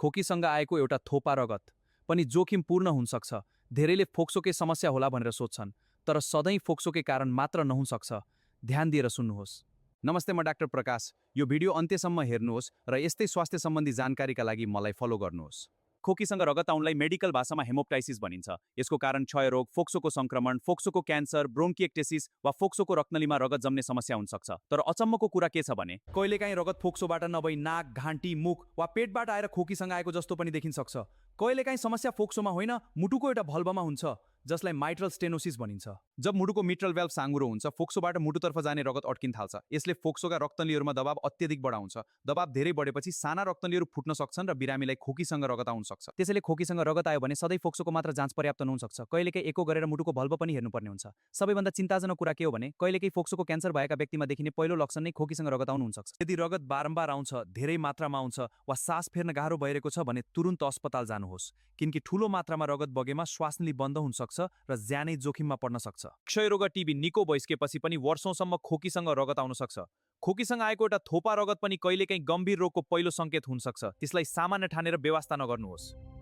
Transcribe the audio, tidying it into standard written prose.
खोकीसँग आएको एउटा थोपा रगत पनि जोखिमपूर्ण हुन सक्छ। धेरैले फोक्सोकै समस्या होला भनेर सोच्छन्, तर सधैँ फोक्सोकै कारण मात्र नहुन सक्छ। ध्यान दिएर सुन्नुहोस्। नमस्ते, म डाक्टर प्रकाश। यो भिडियो अन्त्यसम्म हेर्नुहोस् र यस्तै स्वास्थ्य सम्बन्धी जानकारीका लागि मलाई फलो गर्नुहोस्। खोकीसँग रगत आउनलाई मेडिकल भाषामा हेमोप्टाइसिस भनिन्छ। यसको कारण क्षयरोग, फोक्सोको संक्रमण, फोक्सोको क्यान्सर, ब्रोन्किएक्टेसिस वा फोक्सोको रक्तनलीमा रगत जम्ने समस्या हुन सक्छ। तर अचम्मको कुरा के छ भने कहिलेकाहीँ रगत फोक्सोबाट नभई नाक, घाँटी, मुख वा पेटबाट आएर खोकीसँग आएको जस्तो पनि देखिन सक्छ। कहिलेकाहीँ समस्या फोक्सोमा होइन, मुटुको एउटा भल्भमा हुन्छ, जसलाई माइट्रल स्टेनोसिस भनिन्छ। जब मुटुको मिट्रल भ्याल्भ साँघुरो हुन्छ, फोक्सोबाट मुटुतर्फ जाने रगत अड्किन थाल्छ। यसले फोक्सोका रक्तनलीहरूमा दबाव अत्यधिक बढाउँछ। दबाव धेरै बढेपछि साना रक्तनलीहरू फुट्न सक्छन् र बिरामीलाई खोकीसँग रगत आउन सक्छ। त्यसैले खोकीसँग रगत आयो भने सधैँ फोक्सोको मात्र जाँच पर्याप्त नहुन सक्छ। कहिलेकाहीँ एको गरेर मुटुको भल्भ पनि हेर्नुपर्ने हुन्छ। सबैभन्दा चिन्ताजनक कुरा के हो भने कहिलेकाहीँ फोक्सोको क्यान्सर भएका व्यक्तिमा देखिने पहिलो लक्षण नै खोकीसँग रगत आउनु हुन सक्छ। यदि रगत बारम्बार आउँछ, धेरै मात्रामा आउँछ वा सास फेर्न गाह्रो भइरहेको छ भने तुरुन्त अस्पताल जानुहोस्, किनकि ठूलो मात्रामा रगत बगेमा श्वास नली बन्द हुन सक्छ र ज्यानै जोखिममा पर्न सक्छ। क्षयरोग टिबी निको भइसकेपछि पनि वर्षौंसम्म खोकीसँग रगत आउन सक्छ। खोकीसँग आएको एउटा थोपा रगत पनि कहिलेकाहीँ गम्भीर रोगको पहिलो संकेत हुन सक्छ। त्यसलाई सामान्य ठानेर बेवास्ता नगर्नुहोस्।